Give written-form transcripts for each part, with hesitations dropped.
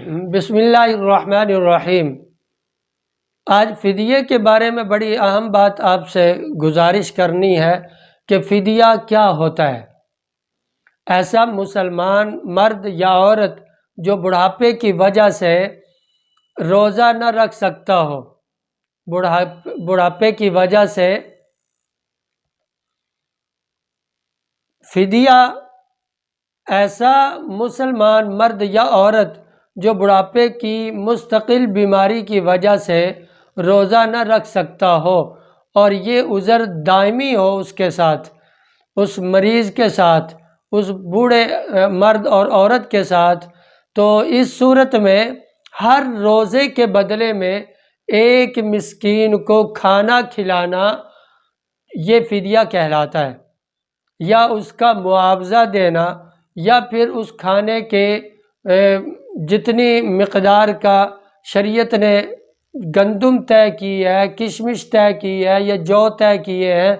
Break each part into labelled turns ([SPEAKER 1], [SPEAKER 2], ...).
[SPEAKER 1] بسم اللہ الرحمن الرحیم۔ آج فدیے کے بارے میں بڑی اہم بات آپ سے گزارش کرنی ہے کہ فدیہ کیا ہوتا ہے۔ ایسا مسلمان مرد یا عورت جو بڑھاپے کی وجہ سے روزہ نہ رکھ سکتا ہو، بڑھاپے کی وجہ سے فدیہ، ایسا مسلمان مرد یا عورت جو بڑھاپے کی مستقل بیماری کی وجہ سے روزہ نہ رکھ سکتا ہو اور یہ عذر دائمی ہو اس کے ساتھ، اس مریض کے ساتھ، اس بوڑھے مرد اور عورت کے ساتھ، تو اس صورت میں ہر روزے کے بدلے میں ایک مسکین کو کھانا کھلانا یہ فدیہ کہلاتا ہے، یا اس کا معاوضہ دینا، یا پھر اس کھانے کے جتنی مقدار کا شریعت نے گندم طے کی ہے، کشمش طے کی ہے یا جو طے کیے ہیں،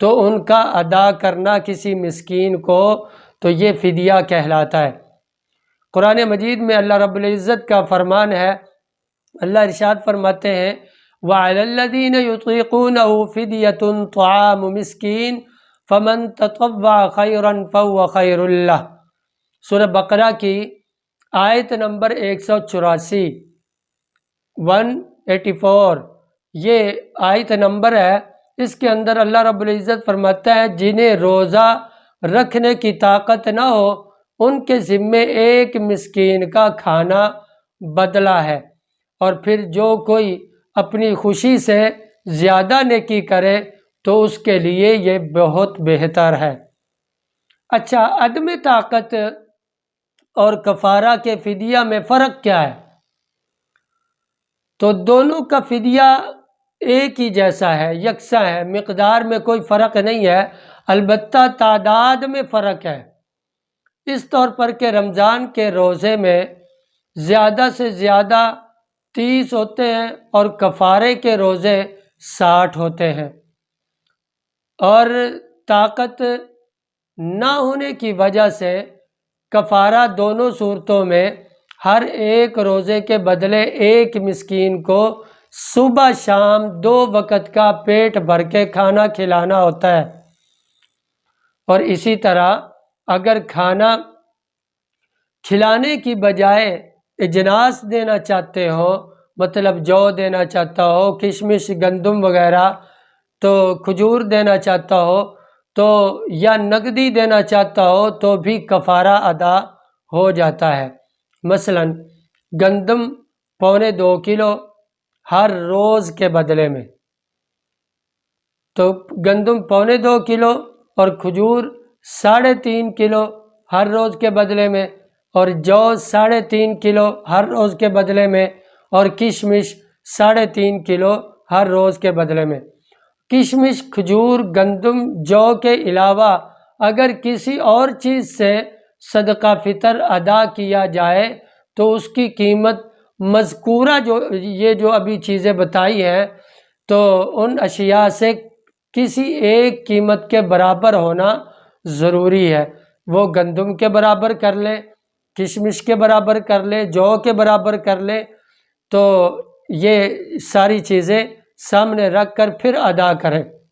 [SPEAKER 1] تو ان کا ادا کرنا کسی مسکین کو، تو یہ فدیہ کہلاتا ہے۔ قرآن مجید میں اللہ رب العزت کا فرمان ہے، اللہ ارشاد فرماتے ہیں وَعَلَى الَّذِينَ يُطِيقُونَهُ فِدْيَةٌ طَعَامُ مِسْكِينٍ فَمَن تَطَوَّعَ خَيْرًا فَهُوَ خَيْرٌ لَّهُ۔ سورہ بقرہ کی آیت نمبر 184، 184 یہ آیت نمبر ہے۔ اس کے اندر اللہ رب العزت فرماتا ہے جنہیں روزہ رکھنے کی طاقت نہ ہو ان کے ذمے ایک مسکین کا کھانا بدلہ ہے، اور پھر جو کوئی اپنی خوشی سے زیادہ نیکی کرے تو اس کے لیے یہ بہت بہتر ہے۔ اچھا، عدم طاقت اور کفارہ کے فدیہ میں فرق کیا ہے؟ تو دونوں کا فدیہ ایک ہی جیسا ہے، یکساں ہے، مقدار میں کوئی فرق نہیں ہے، البتہ تعداد میں فرق ہے۔ اس طور پر کہ رمضان کے روزے میں زیادہ سے زیادہ 30 ہوتے ہیں اور کفارے کے روزے 60 ہوتے ہیں، اور طاقت نہ ہونے کی وجہ سے کفارہ دونوں صورتوں میں ہر ایک روزے کے بدلے ایک مسکین کو صبح شام 2 وقت کا پیٹ بھر کے کھانا کھلانا ہوتا ہے۔ اور اسی طرح اگر کھانا کھلانے کی بجائے اجناس دینا چاہتے ہو، مطلب جو دینا چاہتا ہو، کشمش، گندم وغیرہ، تو کھجور دینا چاہتا ہو تو، یا نقدی دینا چاہتا ہو تو بھی کفارہ ادا ہو جاتا ہے۔ مثلا گندم 2.25 کلو ہر روز کے بدلے میں، تو گندم 2.25 کلو اور کھجور 3.5 کلو ہر روز کے بدلے میں، اور جو 3.5 کلو ہر روز کے بدلے میں، اور کشمش 3.5 کلو ہر روز کے بدلے میں۔ کشمش، کھجور، گندم، جو کے علاوہ اگر کسی اور چیز سے صدقہ فطر ادا کیا جائے تو اس کی قیمت مذکورہ جو ابھی چیزیں بتائی ہیں تو ان اشیاء سے کسی ایک قیمت کے برابر ہونا ضروری ہے۔ وہ گندم کے برابر کر لے، کشمش کے برابر کر لے، جو کے برابر کر لے، تو یہ ساری چیزیں سامنے رکھ کر پھر ادا کریں۔